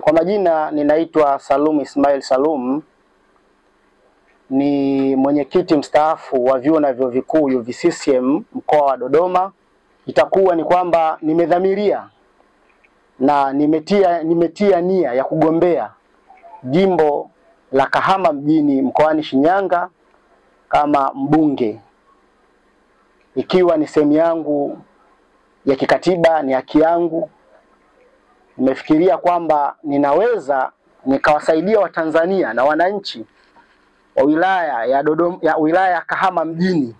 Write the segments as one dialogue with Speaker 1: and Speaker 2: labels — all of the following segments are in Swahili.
Speaker 1: Kwa majina ninaitwa Salum Ismail Salum, ni mwenyekiti mstaafu wa vyuo na vyuo vikuu UVCCM mkoa wa Dodoma. Itakuwa ni kwamba nimedhamiria na nimetia nia ya kugombea jimbo la Kahama mjini mkoani Shinyanga kama mbunge, ikiwa ni sehemu yangu ya kikatiba, ni haki yangu. Nimefikiria kwamba ninaweza nikawasaidia Watanzania na wananchi wa wilaya ya Dodoma, wilaya ya Kahama mjini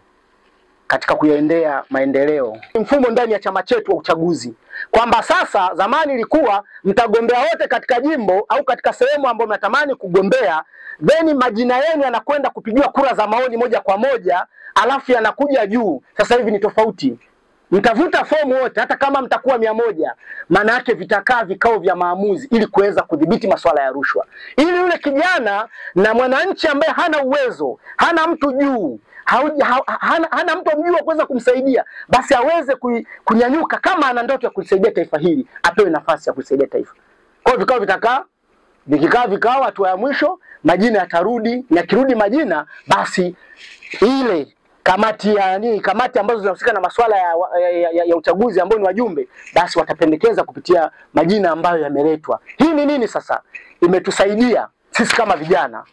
Speaker 1: katika kuyaendea maendeleo. Mfumo ndani ya chama chetu wa uchaguzi kwamba sasa, zamani ilikuwa mtagombea wote katika jimbo au katika sehemu ambayo mnatamani kugombea, then majina yenu yanakwenda kupigiwa kura za maoni moja kwa moja, alafu yanakuja juu. Sasa hivi ni tofauti. Mtavuta fomu wote, hata kama mtakuwa 100, maana yake vitakaa vikao vya maamuzi ili kuweza kudhibiti masuala ya rushwa, ili yule kijana na mwananchi ambaye hana uwezo, hana mtu juu, hana mtu mjuu wa kuweza kumsaidia, basi aweze kunyanyuka. Kama ana ndoto ya kusaidia taifa hili, apewe nafasi ya kusaidia taifa. Kwa hiyo vikao vitakaa, vikao hatua ya mwisho majina yatarudi, na kirudi majina, basi ile kamati ambazo zinahusika na masuala ya uchaguzi ambao ni wajumbe, basi watapendekeza kupitia majina ambayo yameletwa. Hii ni nini sasa? Imetusaidia sisi kama vijana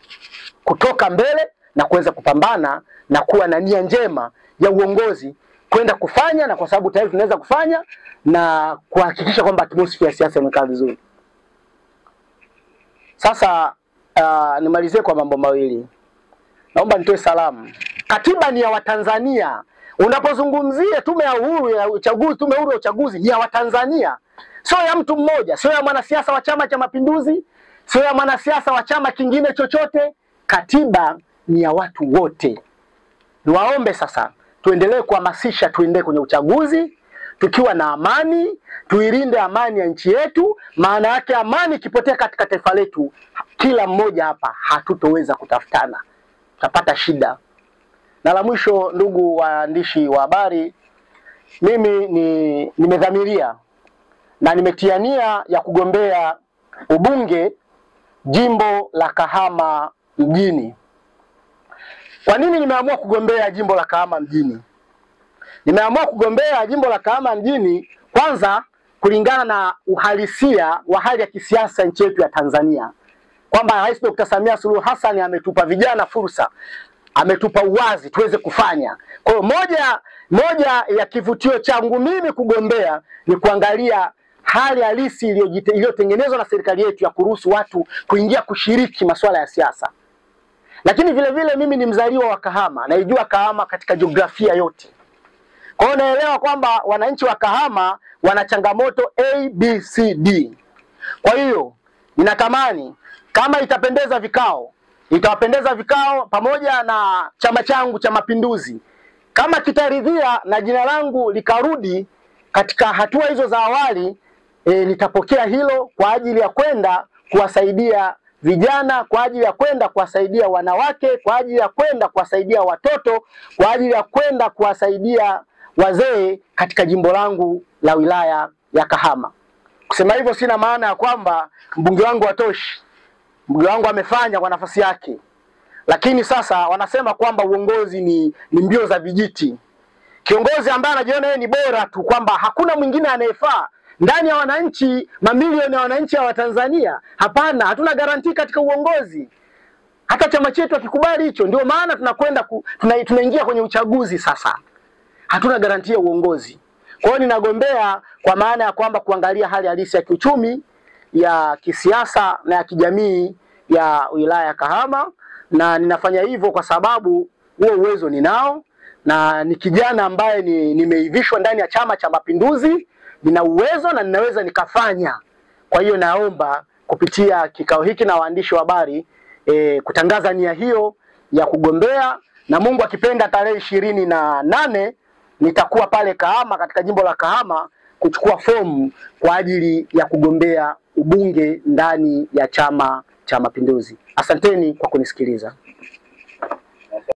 Speaker 1: kutoka mbele na kuweza kupambana na kuwa na nia njema ya uongozi kwenda kufanya, na kwa sababu tayari tunaweza kufanya na kuhakikisha kwamba atmosphere ya siasa imekaa vizuri. Sasa nimalizie kwa mambo mawili. Naomba nitoe salamu. Katiba ni ya Watanzania. Unapozungumzia tume ya uhuru ya uchaguzi, tume huru ya uchaguzi ni ya Watanzania, sio ya mtu mmoja, sio ya mwanasiasa wa Chama cha Mapinduzi, sio ya mwanasiasa wa chama kingine chochote. Katiba ni ya watu wote. Niwaombe sasa tuendelee kuhamasisha, tuende kwenye uchaguzi tukiwa na amani, tuilinde amani ya nchi yetu. Maana yake amani ikipotea katika taifa letu, kila mmoja hapa hatutoweza kutafutana, tutapata shida. Na la mwisho, ndugu waandishi wa habari, mimi nimedhamiria na nimetia nia ya kugombea ubunge jimbo la Kahama mjini. Kwa nini nimeamua kugombea jimbo la Kahama mjini? Nimeamua kugombea jimbo la Kahama mjini kwanza kulingana na uhalisia wa hali ya kisiasa nchi yetu ya Tanzania, kwamba Rais Dr. Samia Suluhu Hassan ametupa vijana fursa, ametupa uwazi tuweze kufanya. Kwa hiyo moja ya kivutio changu mimi kugombea ni kuangalia hali halisi iliyotengenezwa na serikali yetu ya kuruhusu watu kuingia kushiriki masuala ya siasa. Lakini vile vile mimi ni mzaliwa wa Kahama, naijua Kahama katika jiografia yote. Kwa hiyo naelewa kwamba wananchi wa Kahama wana changamoto A, B, C, D. Kwa hiyo ninatamani kama itawapendeza vikao pamoja na chama changu cha Mapinduzi, kama kitaridhia na jina langu likarudi katika hatua hizo za awali, nitapokea hilo kwa ajili ya kwenda kuwasaidia vijana, kwa ajili ya kwenda kuwasaidia wanawake, kwa ajili ya kwenda kuwasaidia watoto, kwa ajili ya kwenda kuwasaidia wazee katika jimbo langu la wilaya ya Kahama. Kusema hivyo sina maana ya kwamba mbunge wangu hatoshi. Mbunge wangu amefanya kwa nafasi yake. Lakini sasa wanasema kwamba uongozi ni mbio za vijiti. Kiongozi ambaye anajiona yeye ni bora tu, kwamba hakuna mwingine anayefaa ndani ya wananchi, mamilioni ya wananchi wa Tanzania, hapana, hatuna garantii katika uongozi. Hata chama chetu hakikubali hicho. Ndio maana tunaingia kwenye uchaguzi sasa. Hatuna garantia ya uongozi. Kwa hiyo ninagombea kwa maana ya kwamba kuangalia hali halisi ya kiuchumi, ya kisiasa na ya kijamii ya wilaya ya Kahama, na ninafanya hivyo kwa sababu huo uwezo ninao, na ni kijana ambaye nimeivishwa ndani ya Chama cha Mapinduzi, nina uwezo na ninaweza nikafanya. Kwa hiyo naomba kupitia kikao hiki na waandishi wa habari kutangaza nia hiyo ya kugombea, na Mungu akipenda tarehe 28 nitakuwa pale Kahama katika jimbo la Kahama kuchukua fomu kwa ajili ya kugombea ubunge ndani ya Chama cha Mapinduzi. Asanteni kwa kunisikiliza.